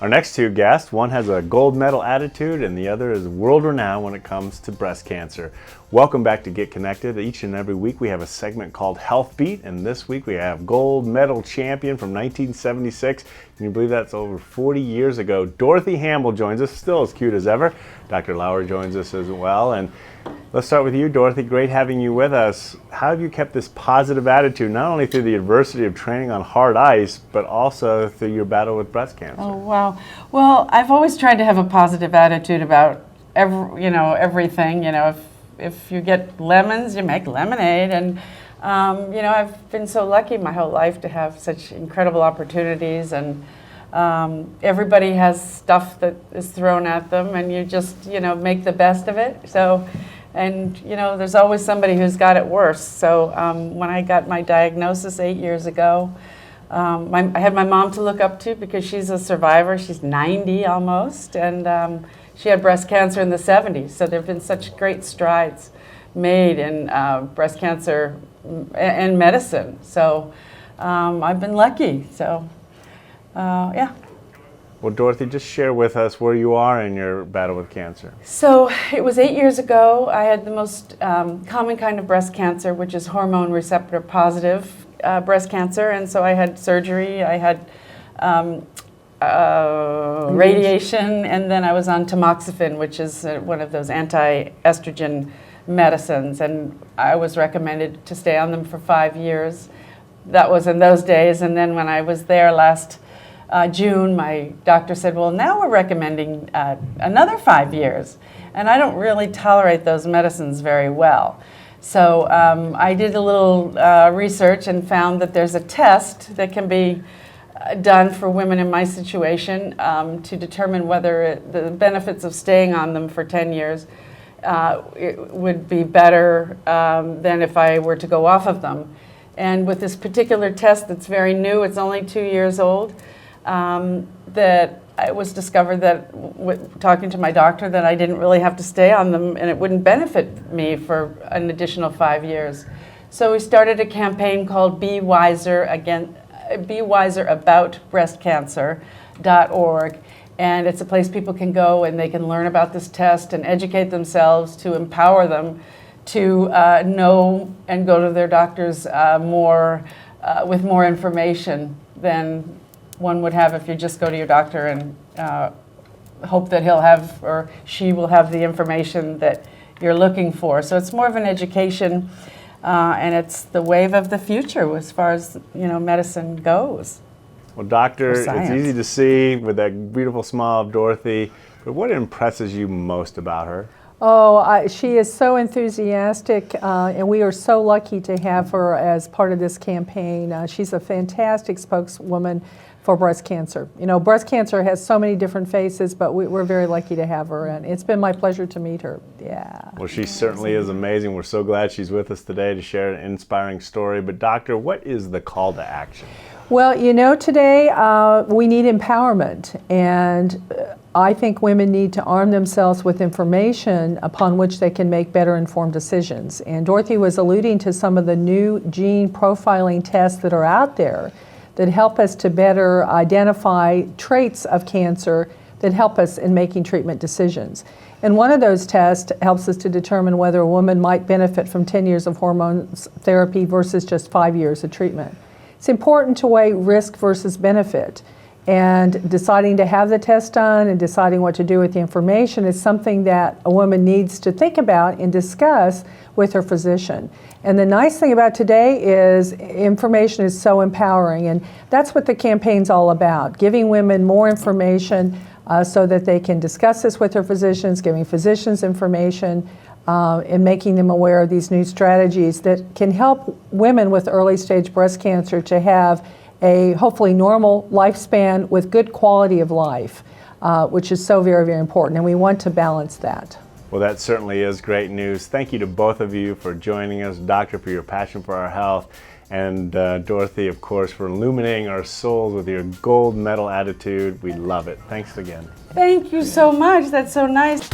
Our next two guests, one has a gold medal attitude and the other is world-renowned when it comes to breast cancer. Welcome back to Get Connected. Each and every week we have a segment called Health Beat, and this week we have gold medal champion from 1976. Can you believe that's over 40 years ago? Dorothy Hamill joins us, still as cute as ever. Dr. Lower joins us as well. And let's start with you, Dorothy. Great having you with us. How have you kept this positive attitude, not only through the adversity of training on hard ice, but also through your battle with breast cancer? Oh, wow. Well, I've always tried to have a positive attitude about everything. If you get lemons, you make lemonade. And, I've been so lucky my whole life to have such incredible opportunities. And everybody has stuff that is thrown at them, and you just, make the best of it. So, and, there's always somebody who's got it worse. So when I got my diagnosis 8 years ago, I had my mom to look up to because she's a survivor. She's 90 almost, and she had breast cancer in the 70s. So there have been such great strides made in breast cancer and medicine. So I've been lucky. So, yeah. Well, Dorothy, just share with us where you are in your battle with cancer. So it was 8 years ago. I had the most common kind of breast cancer, which is hormone receptor positive breast cancer. And so I had surgery, I had radiation, and then I was on tamoxifen, which is one of those anti-estrogen medicines. And I was recommended to stay on them for 5 years. That was in those days. And then when I was there last June, my doctor said, well, now we're recommending another 5 years. And I don't really tolerate those medicines very well. So I did a little research and found that there's a test that can be done for women in my situation to determine whether the benefits of staying on them for 10 years it would be better than if I were to go off of them. And with this particular test that's very new, it's only 2 years old, that it was discovered that, talking to my doctor, that I didn't really have to stay on them and it wouldn't benefit me for an additional 5 years. So we started a campaign called Be Wiser About breastcancer.org, and it's a place people can go and they can learn about this test and educate themselves to empower them to know and go to their doctors with more information than one would have if you just go to your doctor and hope that he'll have or she will have the information that you're looking for. So it's more of an education, and it's the wave of the future as far as medicine goes. Well, doctor, it's easy to see with that beautiful smile of Dorothy, but what impresses you most about her? Oh, she is so enthusiastic, and we are so lucky to have her as part of this campaign. She's a fantastic spokeswoman for breast cancer. Breast cancer has so many different faces, but we're very lucky to have her, and it's been my pleasure to meet her. Yeah. Well, she certainly is amazing. We're so glad she's with us today to share an inspiring story. But doctor, what is the call to action? Well, today we need empowerment, and I think women need to arm themselves with information upon which they can make better informed decisions. And Dorothy was alluding to some of the new gene profiling tests that are out there that help us to better identify traits of cancer that help us in making treatment decisions. And one of those tests helps us to determine whether a woman might benefit from 10 years of hormone therapy versus just 5 years of treatment. It's important to weigh risk versus benefit, and deciding to have the test done and deciding what to do with the information is something that a woman needs to think about and discuss with her physician. And the nice thing about today is information is so empowering, and that's what the campaign's all about, giving women more information so that they can discuss this with their physicians, giving physicians information, and making them aware of these new strategies that can help women with early stage breast cancer to have a hopefully normal lifespan with good quality of life, which is so very, very important, and we want to balance that. Well, that certainly is great news. Thank you to both of you for joining us, Doctor, for your passion for our health, and Dorothy, of course, for illuminating our souls with your gold medal attitude. We love it. Thanks again. Thank you so much. That's so nice.